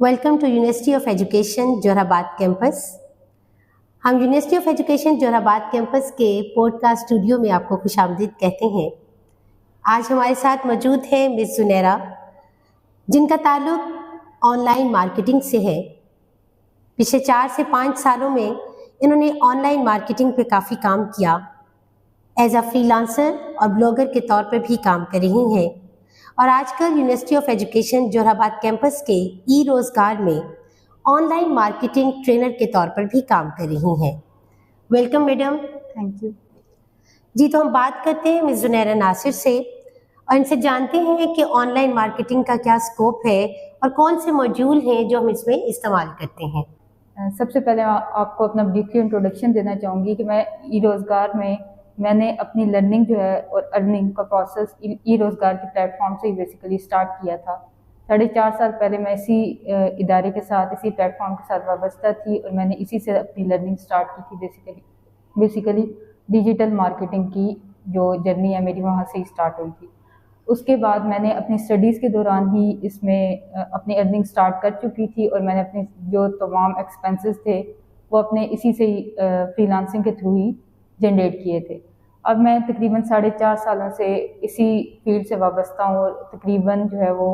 Welcome to university of education Jauharabad campus. हम university of education Jauharabad campus के podcast studio में आपको खुशामदीद कहते हैं। आज हमारे साथ मौजूद है मिस जुनैरा, जिनका ताल्लुक ऑनलाइन मार्केटिंग से है। पिछले 4 से 5 सालों में इन्होंने ऑनलाइन मार्केटिंग पे काफ़ी काम किया। एज अ फ्रीलांसर और ब्लॉगर के तौर पर भी काम कर रही हैं और आजकल university of education Jauharabad campus के ई रोजगार में ऑनलाइन मार्केटिंग ट्रेनर के तौर पर भी काम कर रही हैं। Welcome madam. थैंक यू जी, तो हम बात करते हैं मिस जुनैरा नासिर से और इनसे जानते हैं कि ऑनलाइन मार्केटिंग का क्या स्कोप है और कौन से मॉड्यूल हैं जो हम इसमें इस्तेमाल करते हैं। सबसे पहले आपको अपना ब्रीफली इंट्रोडक्शन देना चाहूँगी कि मैं ई रोज़गार में मैंने अपनी लर्निंग जो है और अर्निंग का प्रोसेस ई रोज़गार के प्लेटफॉर्म से ही बेसिकली स्टार्ट किया था। 4.5 साल पहले मैं इसी इदारे के साथ, इसी प्लेटफॉर्म के साथ वाबस्ता थी और मैंने इसी से अपनी लर्निंग स्टार्ट की थी। बेसिकली डिजिटल मार्केटिंग की जो जर्नी है मेरी वहाँ से ही स्टार्ट हुई थी। उसके बाद मैंने अपनी स्टडीज़ के दौरान ही इसमें अपनी अर्निंग स्टार्ट कर चुकी थी और मैंने अपने जो तमाम एक्सपेंसेस थे वो अपने इसी से ही फ्रीलांसिंग के थ्रू ही जनरेट किए थे। अब मैं तकरीबन 4.5 सालों से इसी फील्ड से वाबस्ता हूँ और तकरीबन जो है वो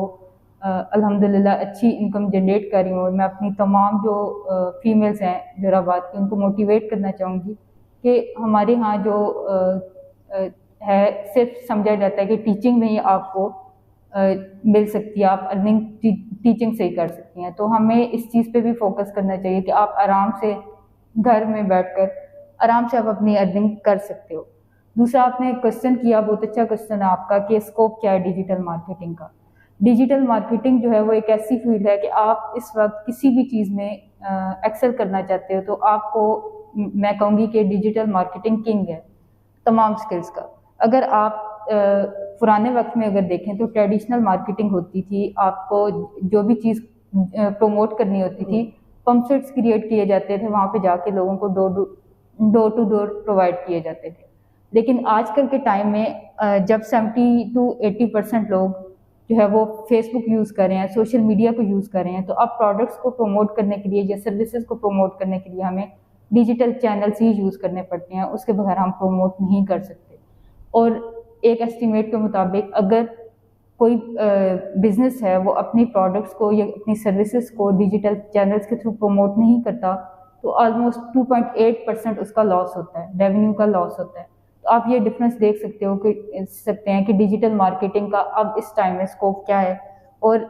अल्हम्दुलिल्लाह अच्छी इनकम जनरेट कर रही हूँ। और मैं अपनी तमाम जो फीमेल्स हैं जोराबाद की, उनको मोटिवेट करना चाहूँगी कि हमारे यहाँ जो है सिर्फ समझा जाता है कि टीचिंग में ही आपको मिल सकती है, आप अर्निंग टीचिंग से ही कर सकती हैं। तो हमें इस चीज़ पे भी फोकस करना चाहिए कि आप आराम से घर में बैठकर आराम से आप अपनी अर्निंग कर सकते हो। दूसरा, आपने क्वेश्चन किया, बहुत अच्छा क्वेश्चन है आपका कि स्कोप क्या है डिजिटल मार्केटिंग का। डिजिटल मार्केटिंग जो है वो एक ऐसी फील्ड है कि आप इस वक्त किसी भी चीज़ में एक्सेल करना चाहते हो तो आपको मैं कहूँगी कि डिजिटल मार्केटिंग किंग है तमाम स्किल्स का। अगर आप पुराने वक्त में अगर देखें तो ट्रेडिशनल मार्केटिंग होती थी, आपको जो भी चीज़ प्रमोट करनी होती थी, पम्पलेट्स क्रिएट किए जाते थे, वहाँ पे जाके लोगों को डोर टू डोर प्रोवाइड किए जाते थे। लेकिन आजकल के टाइम में जब 70 to 80% लोग जो है वो फेसबुक यूज़ कर रहे हैं, सोशल मीडिया को यूज़ कर रहे हैं, तो अब प्रोडक्ट्स को प्रमोट करने के लिए या सर्विसेज को प्रमोट करने के लिए हमें डिजिटल चैनल्स ही यूज़ करने पड़ते हैं, उसके बगैर हम प्रमोट नहीं कर सकते। और एक एस्टीमेट के मुताबिक अगर कोई बिजनेस है वो अपनी प्रोडक्ट्स को या अपनी सर्विसेज को डिजिटल चैनल्स के थ्रू प्रमोट नहीं करता तो ऑलमोस्ट 2.8% उसका लॉस होता है, रेवेन्यू का लॉस होता है। तो आप ये डिफरेंस देख सकते हैं कि डिजिटल मार्केटिंग का अब इस टाइम में स्कोप क्या है और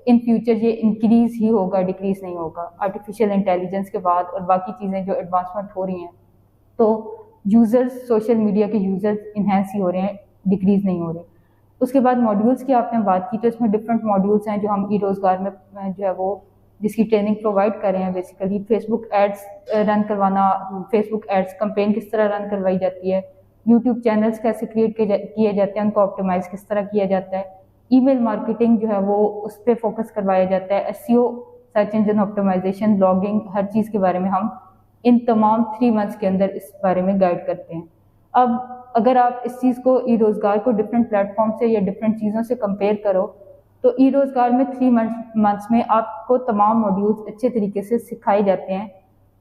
इन फ्यूचर ये इंक्रीज ही होगा, डिक्रीज नहीं होगा। आर्टिफिशियल इंटेलिजेंस के बाद और बाकी चीज़ें जो एडवांसमेंट हो रही हैं तो यूज़र्स, सोशल मीडिया के यूज़र्स इन्हेंस ही हो रहे हैं, डिक्रीज नहीं हो रहे। उसके बाद मॉड्यूल्स की आपने बात की तो इसमें डिफरेंट मॉड्यूल्स हैं जो हम ई रोज़गार में जो है वो जिसकी ट्रेनिंग प्रोवाइड कर रहे हैं। बेसिकली फेसबुक एड्स रन करवाना, फेसबुक एड्स कैंपेन किस तरह रन करवाई जाती है, यूट्यूब चैनल्स कैसे क्रिएट किए जाते हैं, उनको ऑप्टिमाइज किस तरह किया जाता है, ईमेल मार्केटिंग जो है वो उस पर फोकस करवाया जाता है, SEO, search engine optimisation, blogging, हर चीज़ के बारे में हम इन तमाम 3 मंथ्स के अंदर इस बारे में गाइड करते हैं। अब अगर आप इस चीज़ को ई रोज़गार को डिफरेंट प्लेटफॉर्म से या डिफरेंट चीज़ों से कंपेयर करो तो ई रोज़गार में 3 मंथ्स में आपको तमाम मॉड्यूल्स अच्छे तरीके से सिखाए जाते हैं,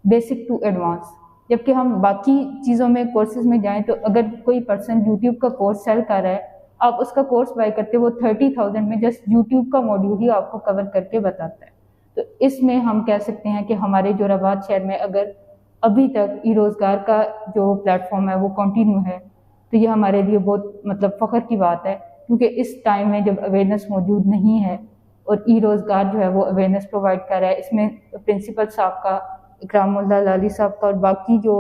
बेसिक टू एडवांस। जबकि हम बाकी चीज़ों में कोर्सेज में जाएं तो अगर कोई पर्सन यूट्यूब का कोर्स सेल कर रहा है, आप उसका कोर्स बाय करते हो, वो 30,000 में जस्ट यूट्यूब का मॉड्यूल ही आपको कवर करके बताता है। तो इसमें हम कह सकते हैं कि हमारे जोराबाद शहर में अगर अभी तक ई रोज़गार का जो प्लेटफॉर्म है वो कंटिन्यू है तो ये हमारे लिए बहुत मतलब फ़ख्र की बात है, क्योंकि इस टाइम में जब अवेयरनेस मौजूद नहीं है और ई रोज़गार जो है वो अवेयरनेस प्रोवाइड कर रहा है। इसमें प्रिंसिपल साहब का, इकरामुल्लाह लाली साहब का और बाकी जो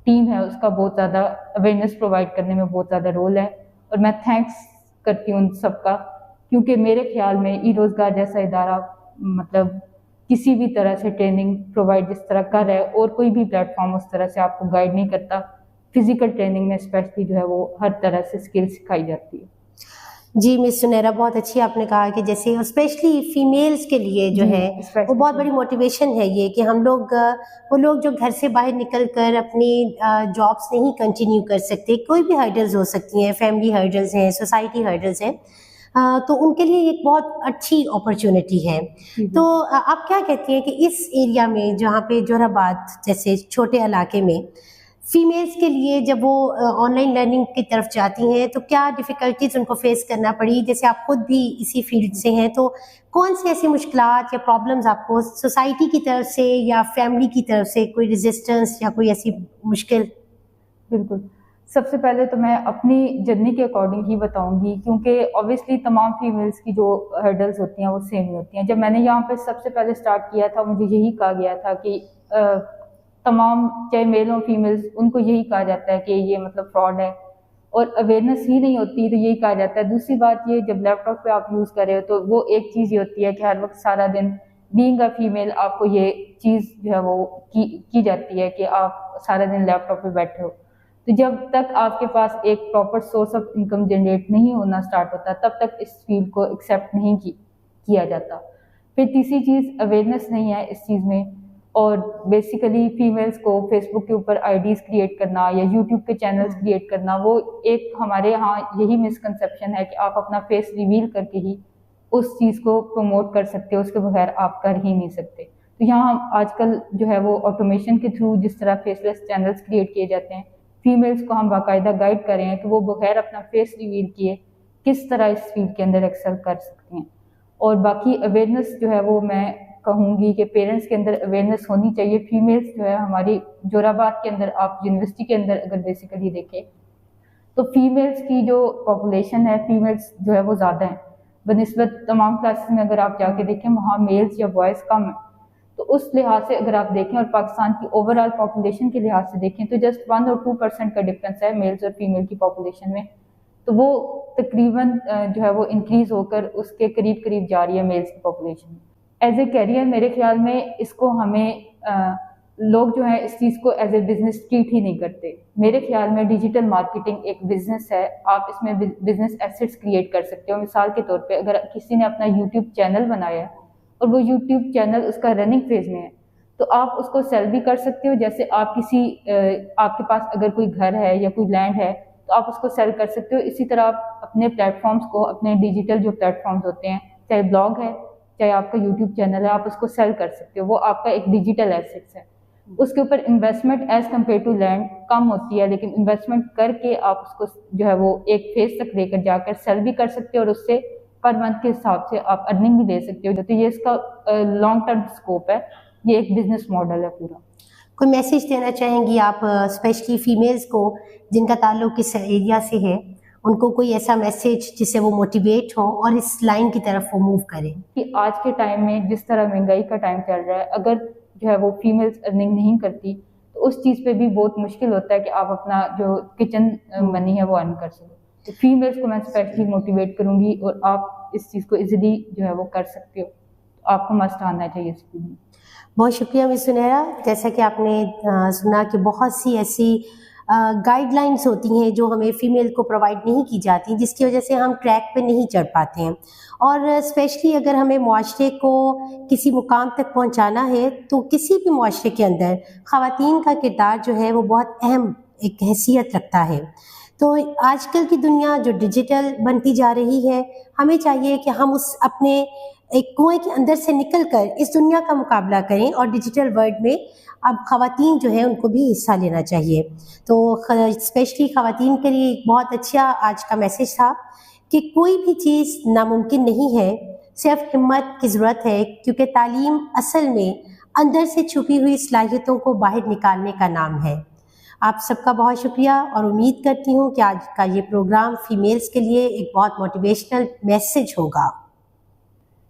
टीम है उसका बहुत ज़्यादा अवेयरनेस प्रोवाइड करने में बहुत ज़्यादा रोल है और मैं थैंक्स करती हूँ उन सबका, क्योंकि मेरे ख्याल में ई रोज़गार जैसा इदारा मतलब किसी भी तरह से ट्रेनिंग प्रोवाइड जिस तरह कर रहा है और कोई भी प्लेटफॉर्म उस तरह से आपको गाइड नहीं करता। फिजिकल ट्रेनिंग में स्पेशली जो है वो हर तरह से स्किल सिखाई जाती है। जी मिस जुनैरा, बहुत अच्छी आपने कहा कि जैसे स्पेशली फीमेल्स के लिए जो है वो बहुत बड़ी मोटिवेशन है ये कि हम लोग वो लोग जो घर से बाहर निकल कर अपनी जॉब्स नहीं कंटिन्यू कर सकते, कोई भी हर्डल्स हो सकती हैं, फैमिली हर्डल्स हैं, सोसाइटी हर्डल्स हैं, تو ان کے لیے ایک بہت اچھی اپرچونٹی ہے. تو آپ کیا کہتی ہیں کہ اس ایریا میں جہاں پہ جوہر آباد جیسے چھوٹے علاقے میں فیمیلز کے لیے جب وہ آن لائن لرننگ کی طرف جاتی ہیں تو کیا ڈیفیکلٹیز ان کو فیس کرنا پڑی؟ جیسے آپ خود بھی اسی فیلڈ سے ہیں تو کون سی ایسی مشکلات یا پرابلمز آپ کو سوسائٹی کی طرف سے یا فیملی کی طرف سے کوئی ریزسٹنس یا کوئی ایسی مشکل؟ بالکل. سب سے پہلے تو میں اپنی جرنی کے اکارڈنگ ہی بتاؤں گی، کیونکہ اوبیسلی تمام فیمیلز کی جو ہرڈلز ہوتی ہیں وہ سیم ہی ہوتی ہیں. جب میں نے یہاں پہ سب سے پہلے اسٹارٹ کیا تھا مجھے یہی کہا گیا تھا کہ تمام چاہے میل ہوں فیمیلز ان کو یہی کہا جاتا ہے کہ یہ مطلب فراڈ ہے، اور اویئرنیس ہی نہیں ہوتی تو یہی کہا جاتا ہے. دوسری بات یہ جب لیپ ٹاپ پہ آپ یوز کر رہے ہو تو وہ ایک چیز یہ ہوتی ہے کہ ہر وقت سارا دن بینگ اے فیمیل آپ کو یہ چیز جو ہے وہ کی جاتی ہے کہ آپ سارا دن لیپ ٹاپ پہ بیٹھے ہو. تو جب تک آپ کے پاس ایک proper source of income generate نہیں ہونا اسٹارٹ ہوتا تب تک اس فیلڈ کو ایکسیپٹ نہیں کیا جاتا. پھر تیسری چیز اویئرنیس نہیں ہے اس چیز میں، اور بیسیکلی فیمیلز کو فیس بک کے اوپر آئی ڈیز کریٹ کرنا یا یوٹیوب کے چینلز کریٹ کرنا، وہ ایک ہمارے یہاں یہی مسکنسیپشن ہے کہ آپ اپنا فیس ریویل کر کے ہی اس چیز کو پروموٹ کر سکتے ہو، اس کے بغیر آپ کر ہی نہیں سکتے. تو یہاں آج کل جو ہے وہ آٹومیشن کے تھرو جس طرح فیس لیس چینلز کریٹ کیے جاتے ہیں، فیمیلز کو ہم باقاعدہ گائیڈ کر رہے ہیں کہ وہ بغیر اپنا فیس ریویل کیے کس طرح اس فیلڈ کے اندر ایکسل کر سکتے ہیں. اور باقی اویئرنیس جو ہے وہ میں کہوں گی کہ پیرنٹس کے اندر اویئرنیس ہونی چاہیے. فیمیلز جو ہے ہماری جوہر آباد کے اندر آپ یونیورسٹی کے اندر اگر بیسیکلی دیکھیں تو فیمیلز کی جو پاپولیشن ہے، فیمیلز جو ہے وہ زیادہ ہیں بنسبت تمام کلاسز میں. اگر آپ جا کے دیکھیں وہاں میلز یا بوائز کم ہیں. تو اس لحاظ سے اگر آپ دیکھیں اور پاکستان کی اوور آل پاپولیشن کے لحاظ سے دیکھیں تو جسٹ 1 اور 2% کا ڈفرینس ہے میلز اور فیمیل کی پاپولیشن میں. تو وہ تقریباً جو ہے وہ انکریز ہو کر اس کے قریب جا رہی ہے میلز کی پاپولیشن. ایز اے کیریئر میرے خیال میں اس کو ہمیں لوگ جو ہیں اس چیز کو ایز اے بزنس ٹریٹ ہی نہیں کرتے. میرے خیال میں ڈیجیٹل مارکیٹنگ ایک بزنس ہے، آپ اس میں بزنس ایسٹس کریٹ کر سکتے ہو. مثال کے طور پہ اگر کسی نے اپنا یوٹیوب چینل بنایا ہے اور وہ یوٹیوب چینل اس کا رننگ فیز میں ہے تو آپ اس کو سیل بھی کر سکتے ہو. جیسے آپ کے پاس اگر کوئی گھر ہے یا کوئی لینڈ ہے تو آپ اس کو سیل کر سکتے ہو. اسی طرح آپ اپنے پلیٹ فارمز کو، اپنے ڈیجیٹل جو پلیٹ فارمز ہوتے ہیں، چاہے بلاگ ہے چاہے آپ کا یوٹیوب چینل ہے، آپ اس کو سیل کر سکتے ہو. وہ آپ کا ایک ڈیجیٹل ایسیٹس ہے. اس کے اوپر investment as compare to land کم ہوتی ہے، لیکن انویسٹمنٹ کر کے آپ اس کو جو ہے وہ ایک فیز تک لے کر جا کر سیل بھی کر سکتے ہو اور اس سے پر منتھ کے حساب سے آپ ارننگ بھی لے سکتے ہو. تو یہ اس کا لانگ ٹرم اسکوپ ہے، یہ ایک بزنس ماڈل ہے پورا. کوئی میسیج دینا چاہیں گی آپ اسپیشلی فیمیلز کو جن کا تعلق اس ایریا سے ہے، ان کو کوئی ایسا میسیج جس سے وہ موٹیویٹ ہوں اور اس لائن کی طرف وہ موو کریں؟ کہ آج کے ٹائم میں جس طرح مہنگائی کا ٹائم چل رہا ہے، اگر جو ہے وہ فیمیلز ارننگ نہیں کرتی تو اس چیز پہ بھی بہت مشکل ہوتا ہے کہ آپ اپنا جو کچن منی ہے وہ ارن کر سکو. تو فیمیلز کو میں اسپیشلی موٹیویٹ کروں گی اور آپ اس چیز کو ایزیلی جو ہے وہ کر سکتے ہو. آپ کو مسٹ آنا چاہیے اس فیلڈ میں. بہت شکریہ مس سنیرا. جیسا کہ آپ نے سنا کہ بہت سی ایسی گائیڈ لائنس ہوتی ہیں جو ہمیں فیمیل کو پرووائڈ نہیں کی جاتی، جس کی وجہ سے ہم ٹریک پہ نہیں چڑھ پاتے ہیں. اور اسپیشلی اگر ہمیں معاشرے کو کسی مقام تک پہنچانا ہے تو کسی بھی معاشرے کے اندر خواتین کا کردار جو ہے وہ بہت اہم ایک حیثیت رکھتا ہے. تو آج کل کی دنیا جو ڈیجیٹل بنتی جا رہی ہے، ہمیں چاہیے کہ ہم اس اپنے ایک کنویں کے اندر سے نکل کر اس دنیا کا مقابلہ کریں، اور ڈیجیٹل ورلڈ میں اب خواتین جو ہیں ان کو بھی حصہ لینا چاہیے. تو اسپیشلی خواتین کے لیے ایک بہت اچھا آج کا میسیج تھا کہ کوئی بھی چیز ناممکن نہیں ہے، صرف ہمت کی ضرورت ہے، کیونکہ تعلیم اصل میں اندر سے چھپی ہوئی صلاحیتوں کو باہر نکالنے کا نام ہے. آپ سب کا بہت شکریہ، اور امید کرتی ہوں کہ آج کا یہ پروگرام فیمیلز کے لیے ایک بہت موٹیویشنل میسیج ہوگا.